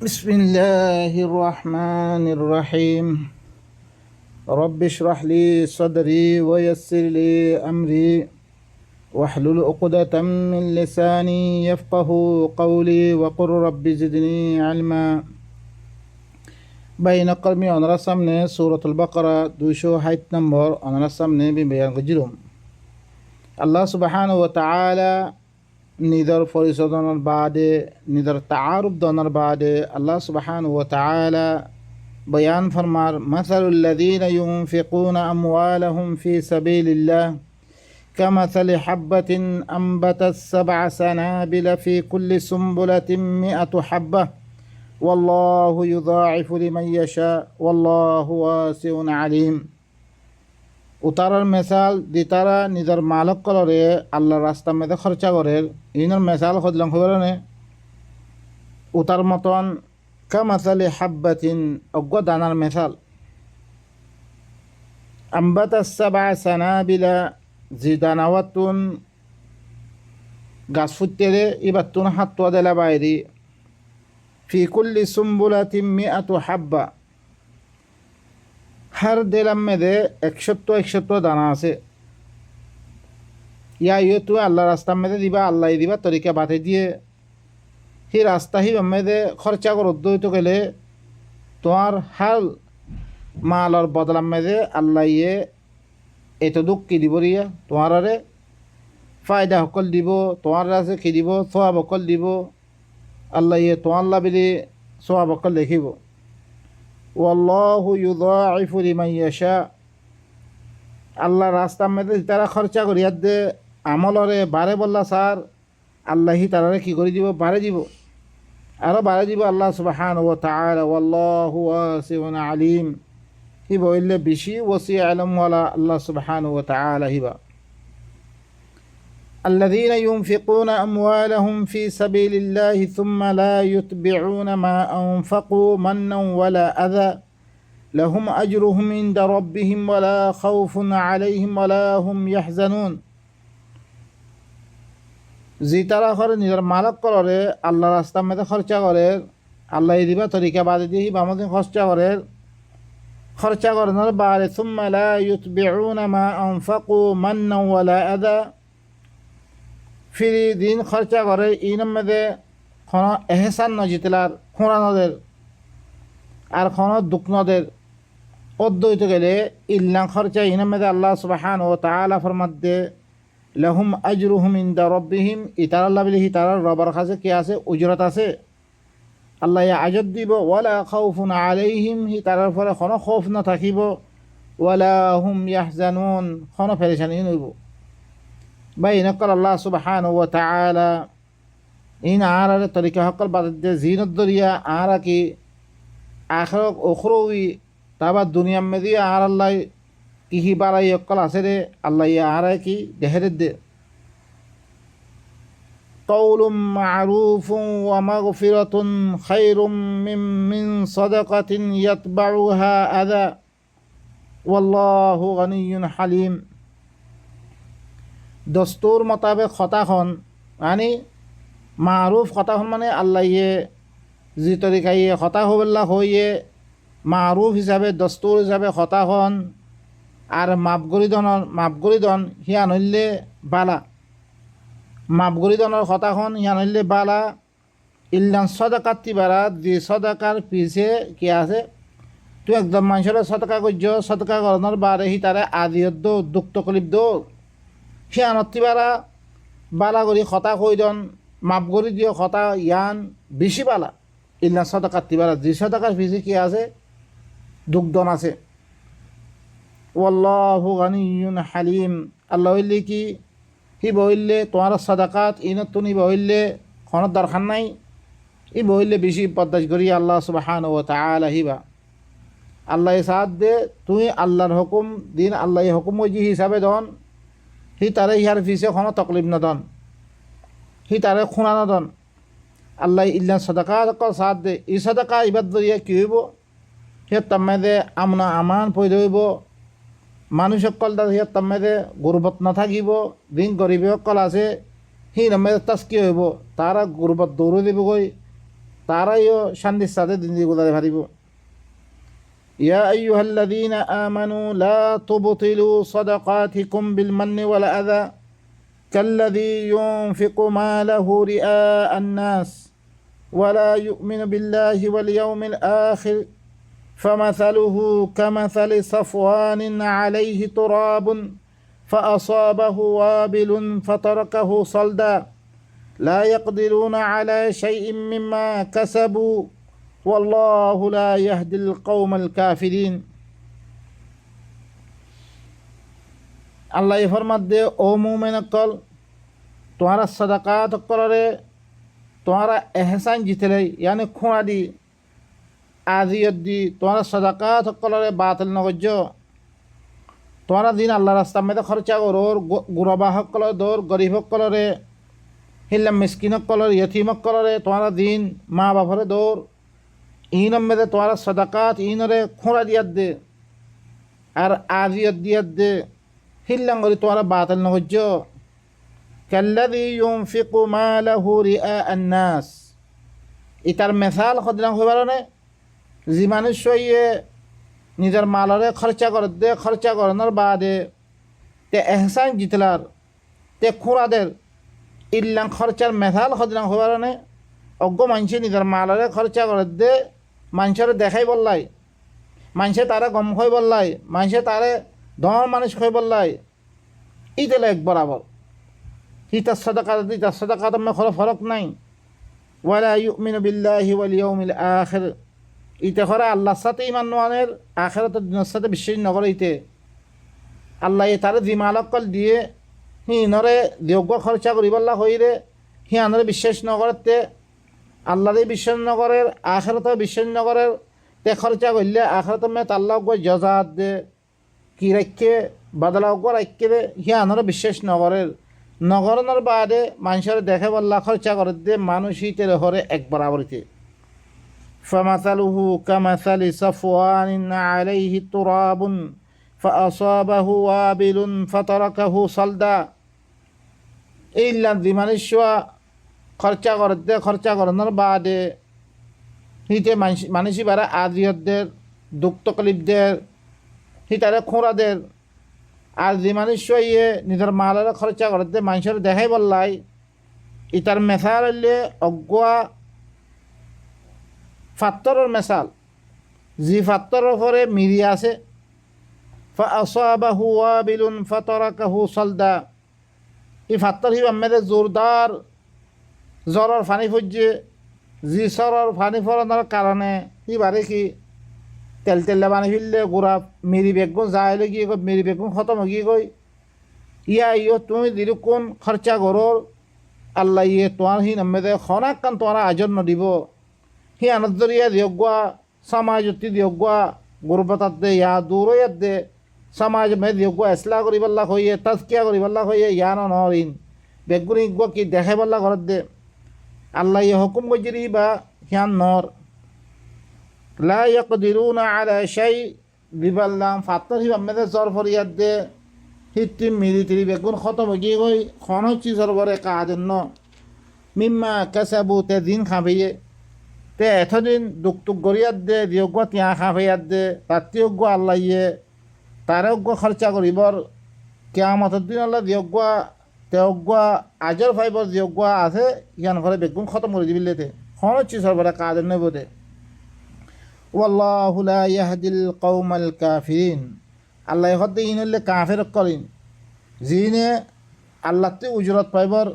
بسم الله الرحمن الرحيم. رب اشرح لي صدري ويسر لي أمري واحلل عقدة من لساني يفقه قولي وقل رب زدني علما. بين قلبي أنا رسمنا سورة البقرة 208 نمبر أنا رسمنا ببيان جرم الله سبحانه وتعالى নিদর পরিশোধনের বাদে নিদর তাআরুফ দনের বাদে আল্লাহ সুবহানাহু ওয়া তাআলা বয়ান ফরমার মাসালুল্লাযীনা ইউনফিকুনা আমওয়ালাহুম ফি সাবিলিল্লাহ কামাসালি হাববাতিন আনবাতাস সাবআ সানাবিলা ফি কুল্লি সুমবুলাতিন মিআতু হাব্বাহ ওয়াল্লাহু ইউযাইফু লিমান ইয়াশা ওয়াল্লাহু ওয়াসিউন আলীম। উতারার মেসাল দিতারা নিজের মালক কলরে আল্লাহর রাস্তার মধ্যে খরচা করে ইনার মেসাল হদলাম খবরনে উতার মতন কামাসালি হাব্বাতিন অজ্ঞ দানার মেসাল আম্বাতাস সাবআ সানাবিলা জি দানাওয়াতুন গাছ ফুটতে ইবাতুন হাত্তোয়া দেলা বাইরি ফি কুল্লি সুমবুলাতিন মিআতু হাব্বা হার দেলাম মেদে 100 দানা আছে। ইয়ে তুই আল্লাহ রাস্তার মেদে দিবা আল্লাহ দিবা তরিকা বাতে দিয়ে সেই রাস্তা হি মেদে খরচা কর উদ্যত গেলে তোমার হাল মালর বদলাম মেদে আল্লাহ ইয়ে এত দুঃখ কি দিব রিয়া তোমার আরে ফায়দা সকল দিব তোমার আছে কি দিব সোয়াব সকল দিব আল্লাহ ইয়ে তোমার লাবিলি সোয়াব সকল দেখিব। ওয়াল্লাহু ইউযাইফু লিমান ইয়াশা আল্লাহ রাস্তার মধ্যে তারা খরচা করিয়া দে আমলরে বারে বললা স্যার আল্লাহি তারারে কি করে দিব বারে দিব আরও বারে দিব আল্লাহ সুবহানাহু ওয়া তাআলা ওয়াল্লাহু ওয়াসিউন আলীম হি বললে বেশি ওসি আলম ওয়ালা আল্লাহ সুবহানাহু ওয়া তাআলা হিবা। الذين ينفقون أموالهم في سبيل الله ثم لا يتبعون ما أنفقوا منا ولا أذى لهم أجرهم عند ربهم ولا خوف عليهم ولا هم يحزنون। জিতারা করে নিজের মালক করে আল্লাহ রাস্তার মধ্যে খরচা করে আল্লাহ দিবা তরিকা বাদে দিয়ে বামদিন খরচা করানোর বাদে ثم لا يتبعون ما أنفقوا منا ولا أذى ফিরি দিন খরচা করে ইনার মধ্যে কোনো এহসান নজিতলার খুঁড়ানোদের আর কোনো দুঃখ নদের অদ্বৈত গেলে ইল্লাং খরচা ইনার মধ্যে আল্লাহ সুবহানাহু ওয়া তাআলা ফরমাদ্দে লাহুম আজরুহুম ইনদা রাব্বিহিম ইতার আল্লাহ বিলিহি তার রবার কাছে কি আছে উজরত আছে আল্লাহ আজর দিব ওয়ালা খাউফুন আলাইহিম হি তার ফলে কোনো খৌফ না থাকিব ওয়ালা হুম ইয়াহজানুন কোনো পেরেশানি নইব। ভাই নকল আল্লাহ সুবহানাহু ওয়া তাআলা ইন আরার তরিকা হকল বাদে জিনত দরিয়া আরা কি আখিরাত উখরুই তাবা দুনিয়া মেদি আর আল্লাহ কি বালাই হকল আছে রে আল্লাহ আরা কি দেহরে দে কওলুম মা'রুফুন ওয়া মাগফিরাতুন খায়রুম মিন সাদাকাতিন ইয়াতবাউহা আযা ওয়াল্লাহু গনিয়্যুন হালিম। দস্তুর মোতাবেক খতাখন মানে মারুফ খতাখন মানে আল্লাহ যি তরিকাই খতা হবল্লা হইয়ে মারুফ হিসাবে দস্তুর হিসাবে খতাখন আর মাপগরিদন হিয়ান হইলে বালা মাপগরিদনের খতাখন হিয়ান হইলে বালা ইল্লান সদাকাতি বারা যে সদাকার পিছে কি আছে তুই একদম মানুষের সদকা করছ সদকা করানোর বারে হি তারে আদিয়ত দুঃখ তকলিফ দো সিয়ানতিবারা বালা করি খতা কইদন মাপ করে দিও খতা ইয়ান বেশি বালা ইল্লা সদাকাত তিবারা যে সদাকার পিছে কি আছে দুঃখদন আছে। ওয়াল্লাহু গানিয়্যুন হালিম আল্লাহ হইলে কি হি বইলে তোমার সদাকাত ইনত তুমি বইলে কোনো দরকার নাই ই বইলে বেশি পদ্দাশ করি আল্লাহ সুবহানাহু ওয়া তাআলা হিবা আল্লাহ সাথ দে তুই আল্লাহর হুকুম দিন আল্লাহ হুকুম ওই হিসাবে দন হি তারে ইহার পিছে কোনো তকলিফ নদন হি তারে খুনা নদন আল্লাহ ইল্লা সদাকা সাথ দে ই সদাকা ইবাদ দরিয়া কি হইব সে তাম্মেদে আমনা আমান পয়দা হইব মানুষ সকল সে তাম্মেদে গুরবত নাথাকিব দিন গরিব সকল আছে হি নামে তাস্কি হইব তারা গুরবত দৌড়ে দিব গই তারাইও শান্তির সাথে জিন্দিগি গুজারে পারিব। ইয়া আইয়ুহাল্লাযীনা আমানু লা তুবতিলু সাদাকাতিকুম বিল মান্নি ওয়াল আযা কাল্লাযী ইউনফিকু মালাহু রিআআন নাস ওয়া লা ইউমিনু বিল্লাহি ওয়াল ইয়াউমিল আখির ফামাসালুহু কামাসালি সাফওয়ানিন আলাইহি তুরাবুন فأصابه وابل فتركه صلدا لا يقدرون على شيء مما كسبوا والله لا يهدي القوم الكافرين আল্লাহ ফরমাত দে ও মুমিন কল তোমারা সদাকাত করে তোমারা এহসান জিতলে यानी খুঁড়া দি আজিয়ত দি তোমারা সদাকাত করে বাতিল নগজ তোমারা দিন আল্লাহ রাস্তার মধ্যে খরচা করোর গুরবা সকলের দৌর গরিব সকলরে হিল্লাম মিসকিন সকলের ইয়তিম সকলরে তোমারা দিন মা বাপরে দৌর ইনম মেদে তোমারা সদাকাত ইনরে খোঁড়া দিয়াত দে আর আজিয়ত দিয়াত দে হিল্লাম করি তোমারা বাতিল নগজ কাল্লাযী ইউনফিকু মালাহু রিআআন নাস ইতার মিসাল খদিলাম হইবারনে যে মানুষ নিজের মালরে খরচা করে দে খরচা করানোর বাদে তে এহসান জিতলার তে খুঁড়াদের ইল্লাং খরচার মেথাল খদিলাং হবার নে অজ্ঞ মানুষে নিজের মালরে খরচা করে দে মানুষের দেখাই বললাই মানুষে তারা গম হয়ে বললাই মানুষে তারে দম মানুষ হয়ে বললাই ইতেলে এক বরাবর হিতার সদাকাত মে ফরক নাই ওয়ালা ইউমিনু বিল্লাহি ওয়াল ইয়াউমিল আখির ইতে করে আল্লাহর সাথে ইমান নোয়ানের আখিরাতের দিনের সাথে বিশ্বাস নগরে ইতে আল্লাহ তারে জিমালকল দিয়ে হিনরে যোগ্য খরচা করিবাল্লা হইরে হিয়ানরে বিশ্বাস নগরতে আল্লাহরে বিশ্বাস নগরের আখিরাতে বিশ্বাস নগরের তে খরচা করলে আখিরাতে মে আল্লাহ জজাত দে কি রাখে বাদলা রাখে দে হিয়ানরে বিশ্বাস নগরের নগরনের বাদে মানুষের দেখে বললা খরচা করে দে মানুষ ইতে হরে এক বরাবরিতে فمثله كمثل صفوان عليه تراب فأصابه وابل فتركه صلدا إلا ذي মানুষরা খরচা করে দে খরচা করানোর বাদে হিতে মানুষই বারা আদিয়তদের দুঃখ তকলিফদের হিতারে খোঁড়াদের আর যে মানুষরা নিজের মালের খরচা করে দে মানুষের দেখাই বললাই ইতার মেসাল হইলে অজ্ঞা ফাত্তরের মেসাল যে ফাত্তরের পরে মিরি আছে ফাআসাবাহু ওয়াবিলুন ফাতারাকাহু সালদা এই ফাত্তর হিবা মেরে জোরদার জ্বরের ফানি ফুজছে যে সরর ফানি ফলানোর কারণে হিবারে কি তেল তেলে বানি ফিরলে গোড়া মেরি বেগুন যাইলে গিয়ে কই মেরি বেগুন খতম গিয়ে কই ইয়া তুমি দিল কোন খরচা করর আল্লাহ ইয়ে তোমার হি নমেদে খনাক কান তোমার আজর নদিব হি আনন্দরিয়া দিয়গুয়া সমাজতি দিয়গুয়া গুরবতাত দে ইয়া দূরয়াত দে সমাজ মে দিয়গুয়া ইসলাহ করিবাল্লা হইয়ে তাজকিয়া করিবাল্লা হইয়ে ইয়া নরিন বেগুনি গুয়া কি দেখাইবাল্লা ঘরত দে আল্লাহ ইয়ে হুকুম গজরি বা হিয়ান নর লা ইয়াকদিরুনা আলা শাই দিবাল্লাম ফাত্তর হিবা মেদে জর ফরিয়াত দে হিত্তি মিরি তিরি বেগুন খতম গিয়ে গই খন হচ্ছি সরবরে কাজের ন মিম্মা কাসাবু তে দিন খাবিয়ে তে এতদিন দুঃখ টুক গরিয়াত দে দিয়জ্ঞ তিয়া খাফাইয়াত দে তাত্তিয়জ্ঞ আল্লাহ ইয়ে তারজ্ঞ খরচা করিবর কেয়ামতের দিন আল্লাহ দিয়জ্ঞ তেজ্ঞ আজর ফাইবর দিয়জ্ঞ আছে ইয়ান ঘরে বেগুন খতম করে দিবিলেতে খন হচ্ছি সরবরে কাজের নেবতে ওয়াল্লাহু লা ইয়াহদিল কওমাল কাফিরিন আল্লাহ হতে ইনলে কাফের করিন যিনে আল্লাহতে উজরত পাইবর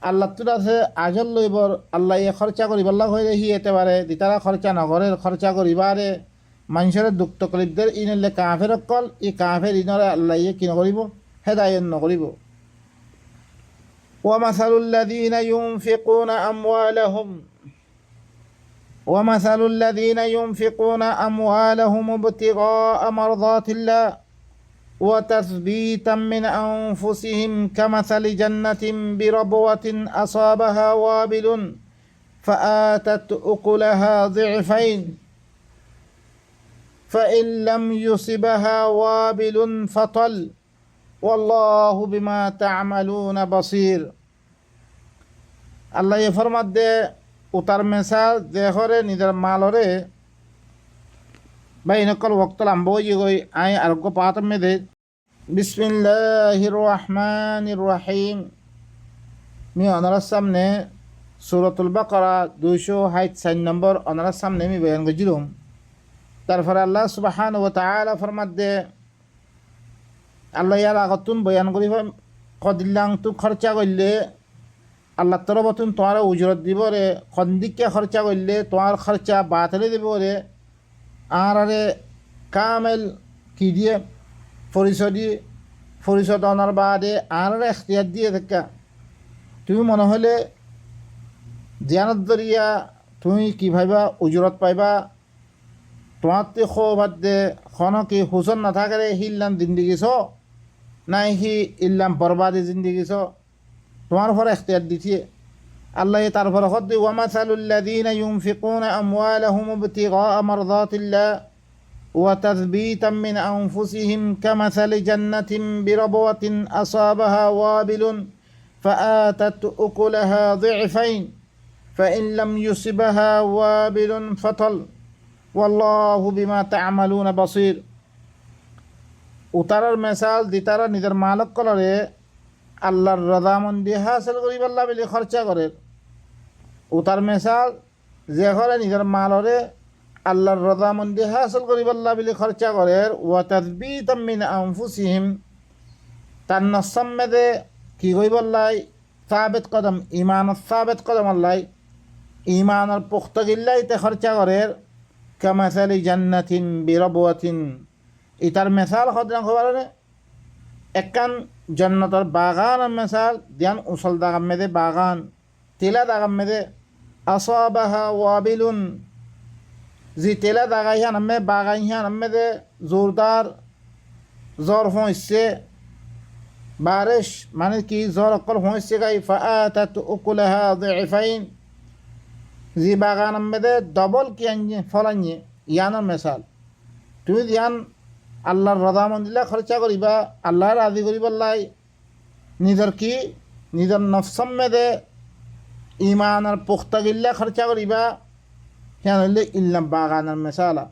আল্লাহর আছে আজল লইবর আল্লাহ ইয়ে খরচা করিবাল্লা হয়ে হি এতে পারে দিতারা খরচা নগরের খরচা করিবারে মানুষের দুঃখ তকলিফদের ইনলে কাফের কল ই কাফের ইনরে আল্লাহ ইয়ে কি নকরিব হেদায়ত নকরিব ومثل الذين ينفقون أموالهم ابتغاء مرضات الله وتثبيتا من أنفسهم كمثل جنة بربوة أصابها وابل فآتت أكلها ضعفين فإن لم يصبها وابل فطل والله بما تعملون بصير الله يفرمد উতার মেসাল দেহরে নিজের মালরে বা ইনকল ওক্তল আম্বই গই আই আরোগ্য পাত মেদে বিসমিল্লাহির রহমানির রহিম মি অনারার সামনে সূরাতুল বাকারা 264 নম্বর অনারার সামনে আমি বয়ান গজিলুম। তারপরে আল্লাহ সুবহানাহু ওয়া তাআলা ফরমাদে আল্লাহ ইয়ার আগতুন বয়ান করি কদিল্লাং তু খরচা করলে আল্লাহ তরফতুন তোমার উজরত দিব রে, কন্দিকে খরচা করলে তোমার খরচা বাতলে দিব রে। আর আরে কামেল কি দিয়ে পরিশোধ অনার বাদে আর এখতিয়ার দিয়ে দেখা তুমি মনে হলে জ্ঞানত দরিয়া তুমি কি ভাইবা উজরত পাইবা, তোমার তো খোবাদ দে খন কি হুসন না থাকে হিল্লাম জিন্দিগি ছ নাই হি ইল্লাম বরবাদি জিন্দিগি ছ তোমার পর এখতিয়ার দিছে আল্লাহ। তারপর হদ ওয়ামাসালুল্লাযীনা ইউনফিকুনা আমওয়ালাহুম ইবতিগা মারদাতিল্লাহ ওয়া তাযবীতাম মিন আনফুসিহিম কামাসালি জান্নাতিন বিরবওয়াতিন আসাবাহা ওয়াবিলুন فآتت أكلها ضعفين فإن لم يصبها وابل فطل والله بما تعملون بصير। উতারার মেসাল দিতারা নিজের মালক কলরে আল্লাহর রদামন্দি হাসিল করি পাল্লা বলে খরচা করে। উতার মেসাল যে ঘরে নিজের মালরে আল্লাহর রদামন্দি হাসিল করি পাল্লা বলে খরচা করে। ওয়া তাযবীতাম মিন আনফুসিহিম তার নসম্মেদে কি কই বললাই সাবেত কদম ইমান সাবেত কদম আল্লাহ ইমানের পুখ্ত গিল্লাইতে খরচা করে। কামাসালি জান্নাতিন বিরবওয়াতিন ইতার মেসাল খদনা খবর একখান জন্নতর বাগানের মেসাল দিয়ান উসল দাগাম মেদে বাগান তেলা দাগাম মেদে আসাবাহা ওয়াবিলুন জি তেলা দাগাই হান আম্মে বাগাই হান আম্মেদে জোরদার জ্বর হইছে বারিশ মানে কি জ্বর অকল হইছে গাই ফাআতাত উকুলাহা দিফাইন জি বাগান আম্মেদে ডবল কি আনিয়ে ফলানিয়ে ইয়ানোর মেসাল তুমি দিয়ান আল্লাহর রদামন্দিল্লা খরচা করিবা আল্লাহর রাজি করিবাল্লাই নিজের কি নিজের নফসম্মেদে ইমানের পুখ্তা গিল্লা খরচা করিবা হিয়ান হইলে ইল্লাম বাগানের মেসালা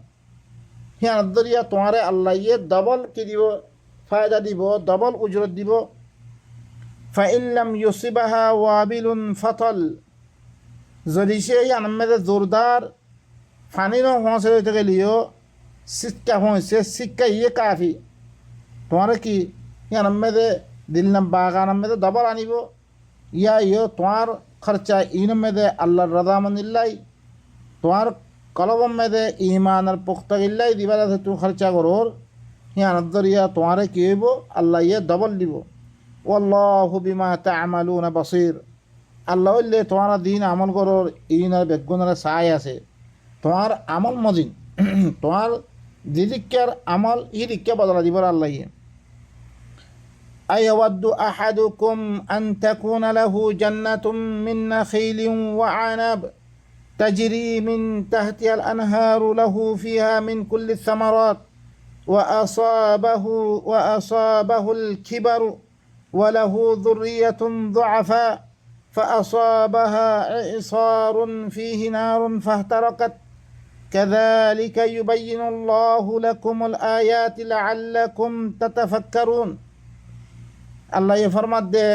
হিয়ান দরিয়া তোমারে আল্লাহ ইয়ে ডবল কি দিব ফায়দা দিব ডবল উজরত দিব। ফাইল্লাম ইউসিবাহা ওয়াবিলুন ফতল যদি সে হিয়ান মেদে জোরদার ফানিরও হঁসে হইতে গেলিও শিক্ষা হয়েছে শিক্ষা ইয়ে কাফি তোমার কি ইয়ান মেদে দিল্লাম বাগান মেদে ডবল আনিব ইয়া ইয়ে তোমার খরচা ইন মেদে আল্লাহর রদামন্দিল্লাই তোমার কলবম মেদে ইমানের পুখ্তা গিল্লাই দিবার আছে তুমি খরচা করোর ইয়ান দরিয়া তোমারে কি হইব আল্লাহ ইয়ে ডবল দিব। ওয়াল্লাহু বিমা তা'মালুনা বাসীর আল্লাহ হইলে তোমার দিন আমল করোর ইনার বেগুনের সায় আছে তোমার আমল মজিন তোমার দিদিকার আমল ই দিকে বদলা দিবার আল্লাহ। আয়াওয়াদ্দু আহাদুকুম আন তাকুনা লাহু জান্নাতুম মিন নাখিলিন ওয়া আনাব তাজরি মিন তাহতিহা আল আনহারু লাহু ফিহা মিন কুল্লি সামারাত ওয়া আসাবাহু আল কিবারু ওয়া লাহু যুররিয়াতুন দুআফা فأصابها إعصار فيه نار فاحترقت كذلك يبين الله لكم الآيات لعلكم تتفكرون। আল্লাহ এ ফরমাত দে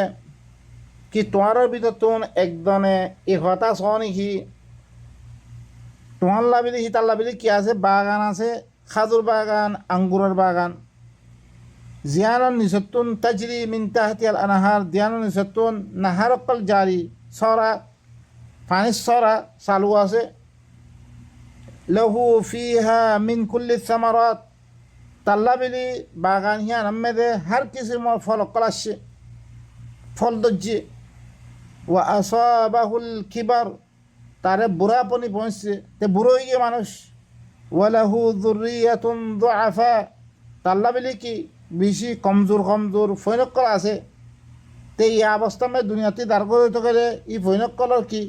কি তোমার ভিতর তুন একদনে এ হতা সনি কি তোমার লাবিলি হিতার লাবিলি কি আছে বাগান আছে খাজুর বাগান আঙ্গুরের বাগান জিয়ানোর নিসত্তুন তাজরি মিন তাহতিহাল আনহার জিয়ানোর নিসত্তুন নাহার অকল জারি সরা পানির সরা চালু আছে। লহু ফিহা মিন কুল্লি সামারাত তাল্লাবিলি বাগান হিয়ান আম্মেদে হার কিসিমর ফল অকল আসছে ফল দজ্জে। ওয়া আসাবাহুল কিবার তারে বুড়াপনি পৌঁছছে তে বুড়ো হয়ে গিয়ে মানুষ। ওয়ালাহু যুররিয়াতুন দুআফা তাল্লাবিলি কি বেশি কমজোর ফৈনকল আছে তে এই অবস্থা মে দুনিয়াতে দাঁড় করে গেলে ই ফৈনকলর কি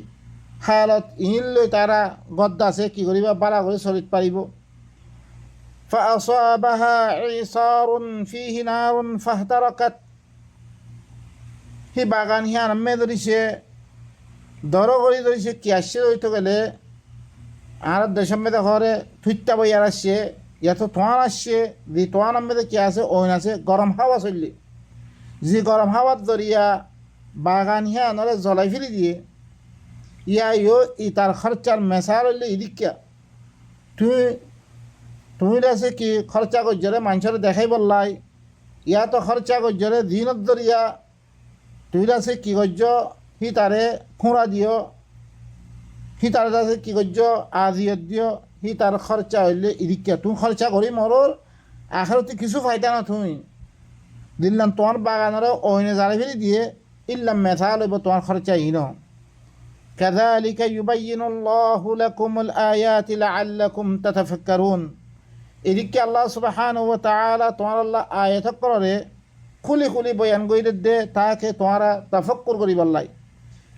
হালত ইন লৈ তারা গদ্দা আছে কি করিবা বালা করে চলিত পারিব। فأصابها إعصار فيه نار فاحترقت হি বাগান হিয়ান আম্মে ধরিছে দর করি ধরেছে কি আসছে হইতে গেলে আর দেশের মেয়েদের ঘরে থুইতা বইয়ার আসছে ইয়াতো তোয়ান আসছে দি তোয়ান মেয়েদের কি আছে ওইন আছে গরম হাওয়া চললি যে গরম হাওয়ার দরিয়া বাগান হিয়া নলে জলাই ফেলি দিয়ে ইয়া ইও ই তার খরচার মেসার হইলে ইদিকা তুই তুমি আছে কি খরচা করছরে মানুষের দেখাই বললাই ইয়া তো খরচা করছরে দিনত দরিয়া তুই আছে কি করছ হি তারে খুঁড়া দিও হি তার আছে কি করছ আজিয়ত দিও হি তার খরচা হইলে ইদিকা তুমি খরচা করি মরর আখেরতে কিছু ফায়দা না তুমি দিল্লাম তোমার বাগানের ওইনে জালে ফেলি দিয়ে ইল্লাম মেথা লইব তোমার খরচা ইন كذلك يبين الله لكم الآيات لعلكم تتفكرون এদিকে আল্লাহ সুবহানাহু ওয়া তাআলা তোমার আল্লাহ আয়াত করে খুলি খুলি বয়ান করে দে তাকে তোমারা তাফাক্কুর করি বললাই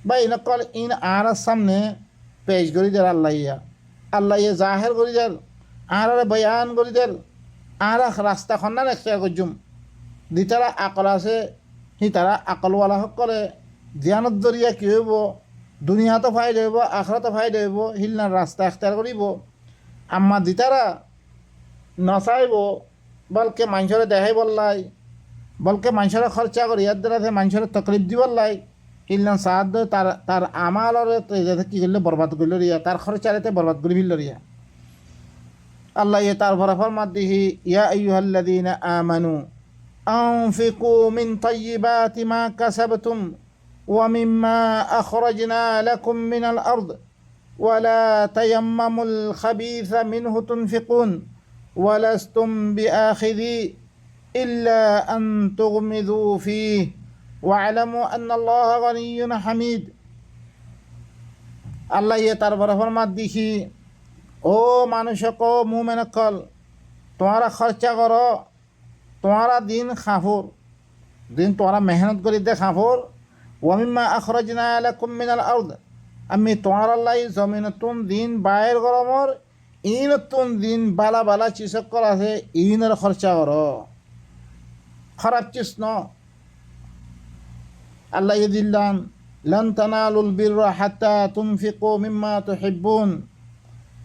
বা ইনকাল ইন আর সামনে পেশ করি দে আল্লাহ ইয়া জাহির করি দে আর বয়ান করি দে আর রাস্তা খন্না রাখতে গজুম দিতারা আকল আছে হি তারা আকলওয়ালা সকলে জ্ঞানত দরিয়া কি হইব দুনিয়াতো ফায়দা হইব আখরাতো ফায়দা হইব হিলনার রাস্তা এখতিয়ার করিব আম্মা দিতারা নচাইব বলকে মানুষের দেখাই বললাই বলকে মানুষের খরচা করি ইয়ার দ্বারা মানুষের তকলিফ দি বললাই হিলনার সাহায্য তার তার আমালর যাতে কি করলে বরবাদ করল রিয়া তার খরচারেতে বরবাদ করে ফেলল রিয়া আল্লাহ ইয়ে তার ভরফর মাদ্দিহি ইয়া আইয়ুহাল্লাযীনা আমানু أنفقوا من طيبات ما كسبتم ومما أخرجنا لكم من الأرض ولا تيمموا الخبيث منه تنفقون ولستم بآخذي إلا أن تغمضوا فيه واعلموا أن الله غني حميد الله يتربر فرمات ديكي ও মানুষক মুমিনকল তোমারা খরচা করো তোমারা দিন খাফর দিন তোমরা মেহনত করি দে খাফর ওয়ামিম্মা আখরাজনা লাকুম মিনাল আরদ আমি তোমার লাই জমিনতুন দিন বাইর গরমর ইনতুন দিন বালা বালা চিসকল আছে ইনের খরচা করো খারাপ চিজ ন আল্লাহ দিল্লান লান তানালুল বিররা হাত্তা তুনফিকু মিম্মা তুহিব্বুন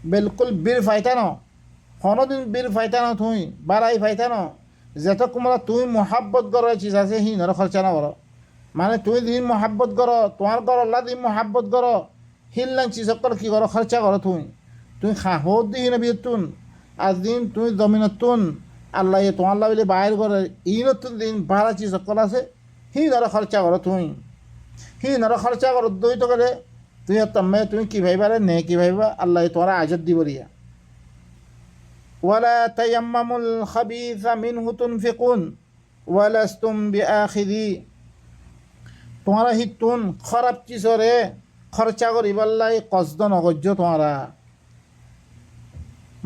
বিলকুল বীর ফাইতানো কোনোদিন বীর ফাইতানো তুই বাড়াই ফাইতানো যত কুমরা তুই মোহাব্বত করো চিজ আছে হি নর খরচা না করো মানে তুই দিন মোহাব্বত করো তোমার ঘর আল্লাহ দিন মোহাব্বত করো হিললান চিজ কর কি করো খরচা করো তুই খাহত দিন বিয়তুন আজ দিন তুই জমিনতুন আল্লাহ তোমার আল্লাহ বলে বাইর করে ই নতুন দিন বাড়া চিজ কর আছে হি নর খরচা করো হি নর খরচা করো দুই তো করে তুই তম্মে তুমি কি ভাইবারে নে কি ভাইবা আল্লাহ তোরা আজত দিব রিয়া ওয়ালা তায়াম্মামুল খাবিসা মিনহু তুনফিকুন ওয়ালাস্তুম বিআখিযি তোমরা হিতুন খারাপ চিজরে খরচা করিবাল্লাই কসদ নগজ্য তোমরা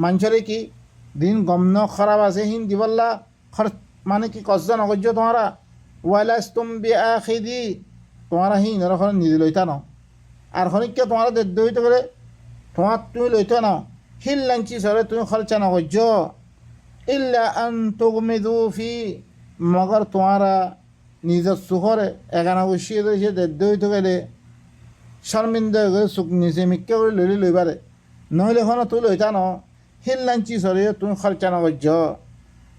মানুষরে কি দিন গমন খারাপ আছে হিন দিবাল্লা মানে কি কসদ নগজ্য তোমরা ওয়ালাস্তুম বিআখিযি তোমরা হিন এরকম নিজে লইতা ন আর খনিককে তোমার দেদ্য হইতে গেলে তোমার তুমি লইতে না হিল লাঞ্চি সরে তুমি খরচা না করছ ইল্লা আন তুগমিদু ফি মগর তোমারা নিজের সুখরে এখানে বসিয়ে রয়েছে দেদ্য হইতে গেলে শর্মিন্দা হয়ে গেলে সুখ নিজে মিক্কে করে লইলে লইবারে নইলে এখন তুই লইতা ন হিল লাঞ্চি সরে তুমি খরচা না করছ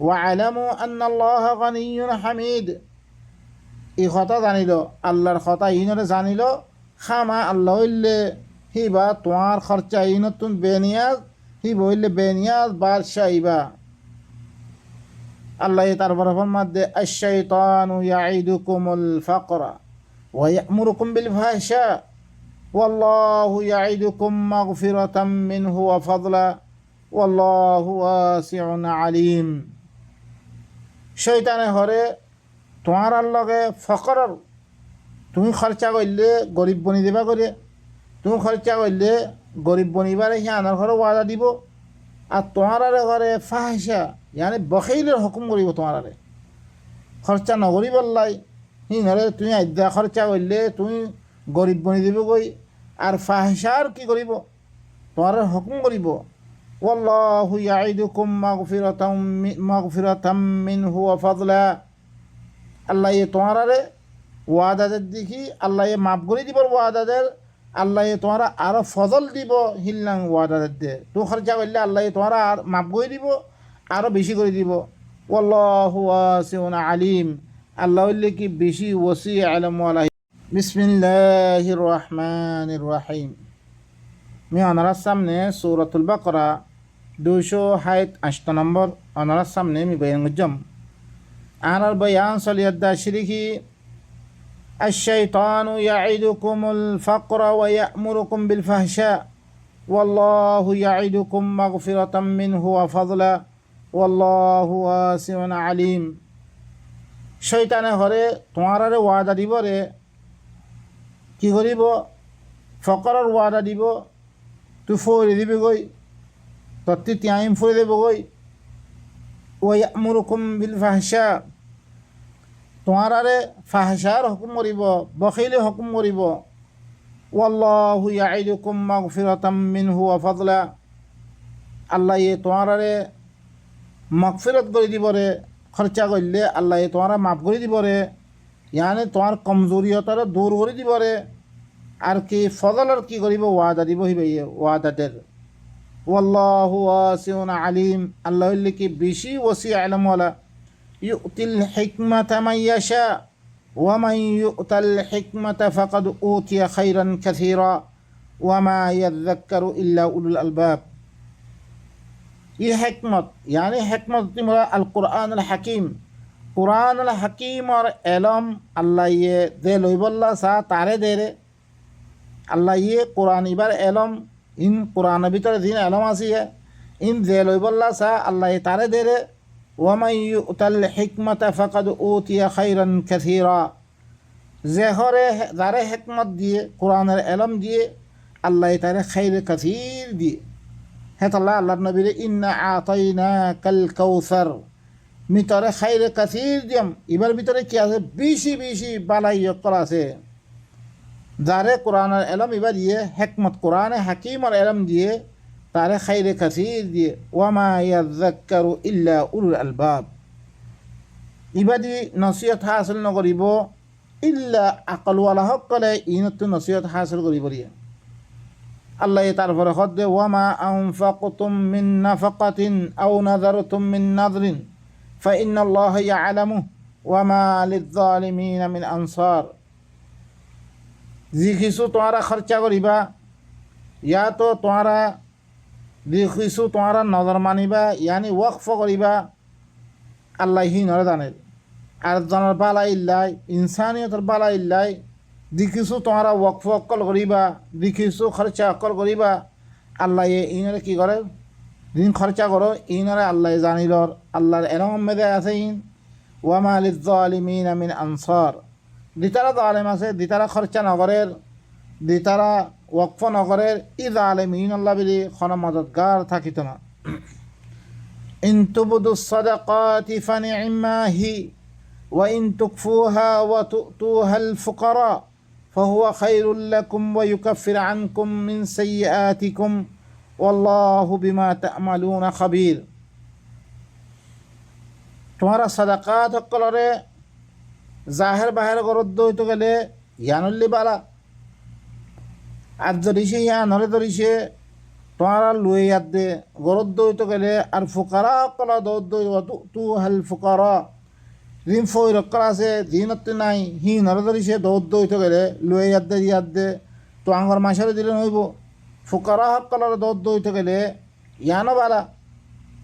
ওয়ালামু আন্নাল্লাহ গানিয়্যুন হামিদ এই কথা জানিল আল্লাহর কথা ইনরে জানিল খামা আল্লাহ হইলে হিবা তোমার খরচা ই নতুন বেনিয়াজ হি বইলে বেনিয়াজ বাদশাহ ইবা আল্লাহ তারপর ফরমাতে আশ-শাইতানু ইয়াইদুকুমুল ফাকরা ওয়া ইয়া'মুরুকুম বিল ফাহশা ওয়াল্লাহু ইয়াইদুকুম মাগফিরাতাম মিনহু ওয়া ফাদলা ওয়াল্লাহু ওয়াসিউন আলিম শয়তানে হরে তোমার লগে ফকরের তুমি খরচা করলে গরিব বনি দিবা করে তুমি খরচা করলে গরিব বনিবারে সে আনার ঘরে ওয়াদা দিব আর তোমার ঘরে ফাহিসা ইয়ানি বখেইলের হুকুম করিব তোমার খরচা নকরি বললাই সি নরে তুমি আদ্যা খরচা করলে তুমি গরিব বনি দিব গই আর ফাহিসার কি করিব তোমার হুকুম করিব ওয়াল্লাহু ইয়াইদুকুম মাগফিরাতাম মিনহু ওয়া ফাদলা আল্লাহ তোমার ওয়াদাদের দেখি আল্লাহ মাফ করে দিবার ওয়াদাদের আল্লাহ তোমারা আরো ফজল দিব হিল্লাং ওয়াদা দে তো খরচা করলে আল্লাহ তোমারা আর মাফ করে দিব আরো বেশি করে দিব ওয়াল্লাহু ওয়াসিউন আলিম আল্লাহ হইলে কি বেশি ওসি আলম ওয়ালা বিসমিল্লাহির রহমানির রহিম আমি ওনার সামনে সূরাতুল বাকারা 228 নম্বর ওনার সামনে আমি বয়ান করলাম আনার বয়ান সলিয়াদ্দা শিরিকি الشيطان يعدكم الفقر ويأمركم بالفحشاء والله يعدكم مغفرة منه وفضلا والله واسع عليم শয়তানে ঘরে তোমারে ওয়াদা দিব রে কি করিব ফকরের ওয়াদা দিব তুই ফরে দিবি গই তত্তি তিয়াইম ফরে দেব গই ওয়ায়ামুরুকুম বিল ফাহশা তোমারে ফাহশার হুকুম করিব বখিলে হুকুম করিব ওয়াল্লাহু ইয়াইদুকুম মাগফিরাতাম মিনহু ওয়া ফাদলা আল্লাহ তোমারে মাগফিরত করে দিব রে খরচা করলে আল্লাহ তোমারা মাফ করে দিব রে ইয়ানি তোমার কমজোরিয়তারে দূর করে দিব রে আর কি ফজলের কি করিব ওয়াদা দিব হিবে ওয়াদাদের ওয়াল্লাহু ওয়াসিউন আলিম আল্লাহ হইলে কি বেশি ওসি আলম ওয়ালা ইউতিল হিকমাতা মান ইয়াশা ওয়া মান ইউতাল হিকমাতা ফাকাদ উতিয়া খাইরান কাসীরা ওয়া মা ইয়াযাক্কারু ইল্লা উলুল আলবাব ये हिकमत यानी हिकमत तिमरा अल कुरान अल हकीम और एलम अल्लाह ये दे लोइबल्ला सा तारे दे रे अल्लाह ये कुरान इबार एलम इन कुरान भीतर दिन एलम आसी है इन दे लोइबल्ला सा अल्लाह ये तारे दे रे वमन युतल हिकमत फकद ऊतिया खैरन कसीरा जेहरे दारे हिकमत दिए कुरान एलम दिए अल्लाह ये तारे खैर कसीर दिए হেতাল্লাহ আল্লাহ নবীর ইন্না আতাইনা কাল কাউসার মিতরে খাইরে কাসির দিয়াম এবার ভিতরে কি আছে বেশি বেশি বালাই করা আছে যারে কোরআনের এলম এবার দিয়ে হেকমত কোরআনে হাকিমর এলম দিয়ে তারে খাইরে কাসির দিয়ে ওয়ামা ইয়াযাক্কারু ইল্লা উলুল আলবাব ইবাদি নসিহত হাসিল নকরিব ইল্লা আকলওয়ালা সকলে ইনতো নসিহত হাসিল করিব দিয়ে আল্লাহ তারপরে হদ্দে ওয়ামা আনফাকতুম মিন নাফাকাতিন আও নাযারতুম মিন নাযরিন ফাইন্নাল্লাহা ইয়ালামু ওয়ামা লিয-যালিমিনা মিন আনসার যি কিছু তোমরা খরচা করিবা ইয়া তো তোমরা যি কিছু তোমরা নজর মানিবা ইয়ানি ওয়াকফ করিবা আল্লাহ হি নরে জানেন আর জানার বালা ইল্লাই ইনসানিয়তের বালা ইল্লাই দেখিছো তোমরা ওয়াকফ অকল করিবা দেখিছো খরচা অকল করিবা আল্লাহ ইনরে কি করে দিন খরচা করো ইনরে আল্লাহ জানিলর আল্লাহর এরম মেদে আছে ইন ওয়ামা লিয-যালিমিনা মিন আনসার দিতারা জালেম আছে দিতারা খরচা নগরের দিতারা ওয়াকফ নগরের ই জালিমিন আল্লাহ বিলি খন মদদগার থাকিত না ইন তুবদুস সাদাকাতি ফানি'মা হি ওয়া ইন তুকফুহা ওয়া তু'তুহাল ফুকারা فهو خير لكم ويكفر عنكم من سيئاتكم والله بما تعملون خبير তোমারা সাদাকাত কলরে জাহের বাহের গরদ হইতে গেলে ইয়ানুল্লি বালা আর ধরিছে ইয়া নরে ধরিছে তোমারা লুয়ে ইয়াদ দে গরদ হইতে গেলে আর ফুকারা কলা দৌদ তু হাল ফুকারা ঋণ ফই রক্ষা আছে দিনতে নাই হি নরদরিছে দৌদ হইতে গেলে লুয়ে ইয়াদ দে তো আঙ্গর মাসরে দিলে নইব ফুকারা হকলার দৌদ হইতে গেলে ইয়ানো বালা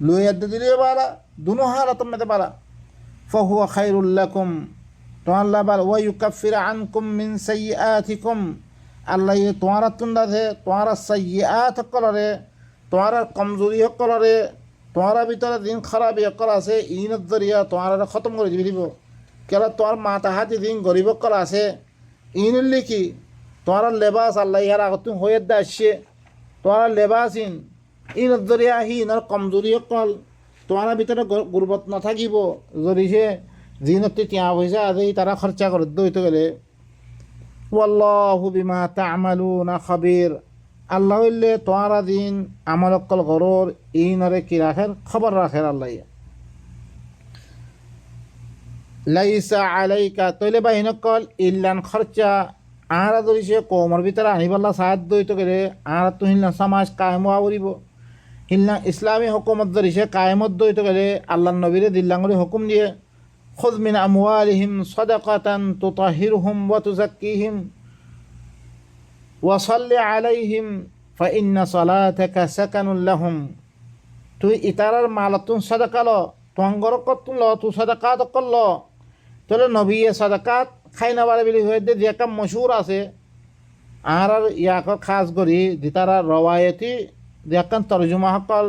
লুয়ে ইয়াদ দিলে বালা দুনো হালাত মেতে বালা ফাহুয়া খায়রুল লাকুম তো আল্লাহ বাল ওয়া ইউকাফিরু আনকুম মিন সাইয়্যাতিকুম আল্লাহ তোমারা তুন্দা দে তোমারা সাইয়্যাত হকলরে তোমারা কমজোরি হকলরে তোমার ভিতরে দিন খারাপ অকল আছে ইনত জরিয়া তোমার খতম করে দিব কেলা তোমার মাথা হাতি দিন গরিব অকল আছে ইনুল্লি কি তোমার লেবাস আল্লাহ ইহার আগত তুমি হয়ে দে আসছে তোমার লেবাস ইনত জরিয়া হি ইনার কমজোরি অকল তোমার ভিতরে গুরবত নাথাকিব যদি সে দিনতে তিয়া পয়সা আছে তারা খরচা করে দইতে গেলে ওয়াল্লাহু বিমা তা'মালুনা খাবীর আল্লাহ হইলে তোমারা দিন আমল অকল গরর ইনরে কি রাখের খবর রাখের আল্লাহ লাইসা আলাইকা তৈলে বাহিন কল ইল্লান খরচা আঁরা ধরিছে কৌমর ভিতরে আনিবাল্লা সাহায্য দইতে গেলে আঁরা তো হিলনা সমাজ কায়েম হওয়া করিব হিলনা ইসলামী হুকুমত ধরিছে কায়েমত দইতে গেলে আল্লাহ নবীরে দিল্লাঙ্গরি হুকুম দিয়ে খুদ মিন আমওয়ালিহিম সাদাকাতান তুতাহিরুহুম ওয়া তুযাক্কিহিম ওয়া সাল্লি আলাইহিম ফাইন্না সালাতাকা সাকানুল লাহুম। তুই ইতারার মালাতুন সাদাকা ল তোয়াঙ্গর কতুন ল তু সাদাকাত করল তাহলে নবী সাদাকাত খাইনা বারে বিলি হয়ে দে যে একটা মশহুর আছে আর ইয়াক খাস করি দিতারা রওয়ায়তি দেখান তরজমা সকল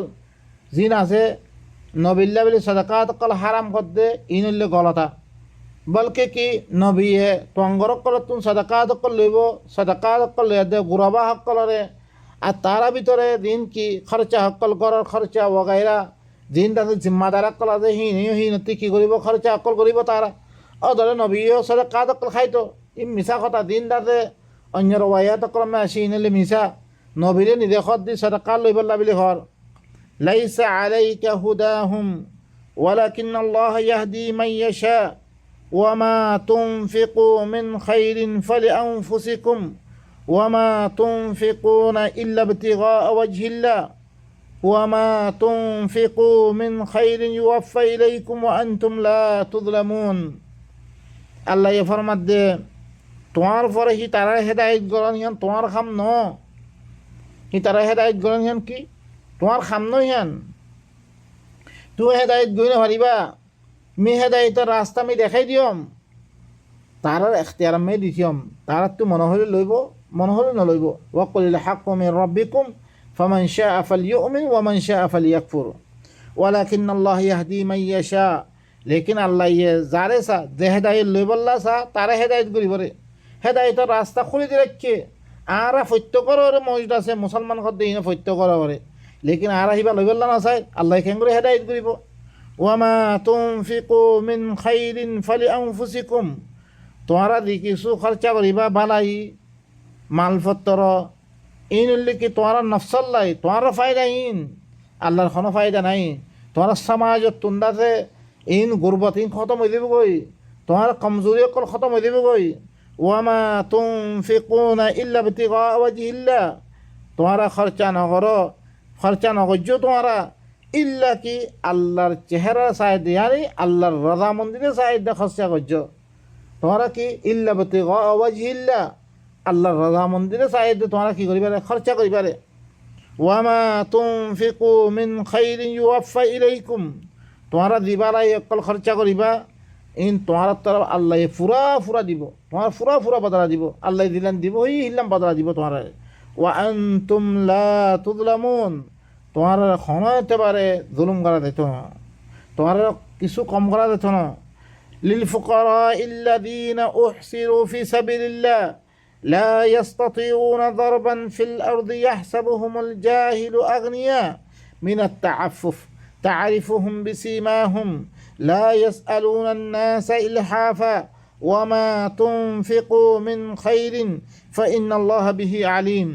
জিন আছে নবিল্লা বিলি সাদাকাত কল হারাম করতে ইনুল্লে গলতা বলকে কি নবীয়ে তোয়াঙ্গর কলতুন সাদাকাত কল লইব সাদাকাত কল লইয়া দে গুরবা সকলরে আর তারা ভিতরে দিন কি খরচা সকল গড়র খরচা ওগাইরা দিন তাদের জিম্মাদার সকল আছে হিনতি কি করিব খরচা সকল করিব তারা ধরে নবীও সাদাকাত সকল খাইতো ই মিছা কথা দিন তাতে অন্যর ওয়াইয়াত কলমে আসি নিলে মিছা নবীরে নিদেশত দি সাদাকাত লইব লাবিলি ঘর লাইসা আলাইকা হুদাহুম ওয়ালাকিন্নাল্লাহ ইয়াহদি মান ইয়াশা ওয়ামা তুনফিকু মিন খাইরিন ফালিআনফুসিকুম وما تنفقون إلا ابتغاء وجه الله وما تنفقوا من خير يوفى إليكم وأنتم لا تظلمون আল্লাহ এ ফরমাত দে তোমার পরে হি তারা হেদায়ত গরন হিয়ান তোমার খাম ন হি তারা হেদায়ত গরন হিয়ান কি তোমার খাম ন হিয়ান তুই হেদায়ত গই না পারিবা মি হেদায়তের রাস্তা আমি দেখাই দিয়ম তারার এখতিয়ার আমি দিছিয়ম তারার তো মনে হলে লইব মনে হলে নলইব ওয়াকুলিল হাক্কু মির রাব্বিকুম ফামান শাআ ফালইউমিন ওয়ামান শাআ ফালইয়াকফুর ওয়ালাকিন্নাল্লাহ ইয়াহদি মান ইয়াশা লেকিন আল্লাহ ইয়ে যারে সা যে হেদায়েত লইবল্লা সা তারা হেদায়েত করিবরে হেদায়েতের রাস্তা খুলে দিয়ে রাখছে আরা ফত্য করে মসজিদ আছে মুসলমান খদ্দে ইনে ফত্য করে লেকিন আরা হিবা লইবল্লা না চাই আল্লাহ কেন করে হেদায়েত করিব ওয়ামা তুনফিকু মিন খাইরিন ফালিআনফুসিকুম তোমরা দি কিছু খরচা করিবা বালাই মালপত্র ইন উল্লি কি তোমার নফসল্লাই তোমার ফায়দা ইন আল্লাহর কোনো ফায়দা নাই তোমার সমাজত তুন্দাতে ইন গুরবত ইন খতম হয়ে দেবে গই তোমার কমজোরি অকল খতম হয়ে দেবে গই ওয়ামা তুনফিকুনা ইল্লা ইবতিগা ওয়াজহিল্লাহ তোমারা খরচা নকরো খরচা নকর্য তোমারা ইল্লা কি আল্লাহর চেহারা সাইড ইয়ানি আল্লাহর রজামন্দিরে সাইড খরচা করছ তোমরা কি ইল্লা ইবতিগা ওয়াজহিল্লাহ আল্লাহর রাজা মন্দিরে চাইতে তোমরা কি করিবারে খরচা করিবারে ওয়ামা তুনফিকু মিন খাইরিন ইউওয়াফা ইলাইকুম তোমরা দিবালাই অকল খরচা করিবা ইন তোমার তরফ আল্লাহ ফুরা দিব তোমার ফুরা বদলা দিব আল্লাহ দিলেন দিব হিলাম বদলা দিব তোমার ওয়া আনতুম লা তুযলামুন তোমার খনতে পারে জুলুম করা দিত না তোমার কিছু কম করা দিত না লিল ফুকারা ইল্লাযীনা উহসিরু ফি সাবিলিল্লাহ لا يستطيعون ضربا في الأرض يحسبهم الجاهل أغنياء من التعفف تعرفهم بسيماهم لا يسألون الناس إلحافا وما تنفقوا من خير فإن الله به عليم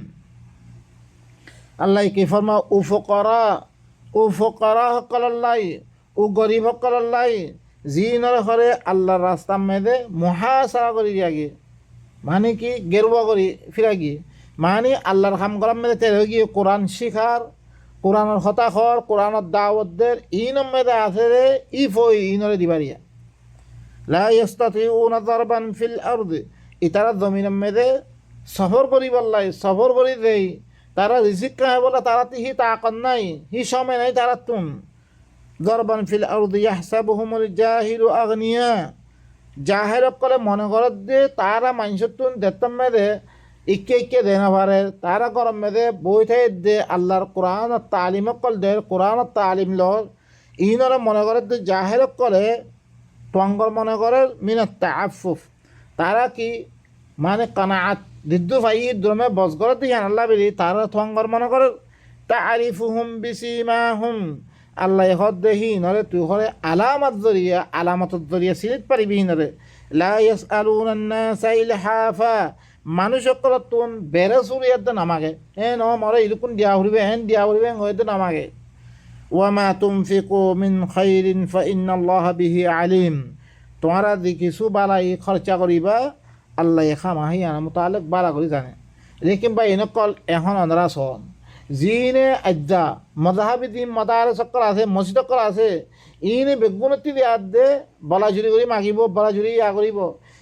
الله كيف فرما فقراء قال الله غريب قال الله زين الخير الله راستم مده محاسبة করি আগে মানে কি গেরুয়া করি ফিরা গিয়ে মানে আল্লাহর কাম করার মেয়েদের তেরে গিয়ে কোরআন শিখার কোরআনের হতাখর কোরআনের দাওয়াতদের ইনম মেয়েদের আছে রে ইফই ইনরে দিবারিয়া লা ইস্তাতিউনা দারবান ফিল আরদি ইতারা জমিনের মেয়েদের সফর করি বললাই সফর করি দেই তারা রিজিক কাহে বলা তারা হি তাকাত নাই হি সময় নাই তারা তুন দারবান ফিল আরদি ইয়াহসাবুহুমুল জাহিলু আগনিয়া জাহের কলে মনে করত দে তারা মানুষতুন দেখতাম মেদে ইকে দে না পারে তারা গরম মেদে বই থাই দে আল্লাহর কোরআন তালিম কল দে কোরআন তালিম লর ইনরে মনে করত দে জাহের কলে টঙ্গর মনে করে মিনাত তাআফফুফ তারা কি মানে কানাআত দিদ্দু ভাই দ্রমে বজগর দি আল্লাহ বিলি তারা টঙ্গর মনে করে তাআরিফুহুম বিসিমাহুম আল্লাহ হদ দেহি নরে তুই হরে আলামত জরিয়া সিরিত পারিবি নরে লা ইয়াসআলুনা নাসা ইলহাফা মানুষ সকল তুন বেরে সুরিয়াত নামাগে ন মরে ইলকুন দিয়া হরিবে হেন দিয়া হরিবে হয়তো নামাগে ওয়ামা তুনফিকু মিন খাইরিন ফাইন্নাল্লাহা বিহি আলিম তোমরা দি কিছু বালাই খরচা করিবা আল্লাহ খামাহি আনা মোতালেক বালা করে জানে লেকিন বা এনেকল এখন অনরা সন জিনে আজ্জা মজাহাবি দিন মাদারে চক্কর আছে মসজিদ চক্কর আছে ইনে বেগুনতি দিয়াত দে বলা জুড়ি করে মাগিব বলা জুড়ি ইয়া করিব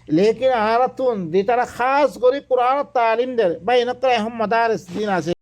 লেকিন আহারাতুন দি তারা খাস করে কোরআন তালিম দেয় বা এনেকল এখন মাদারে দিন আছে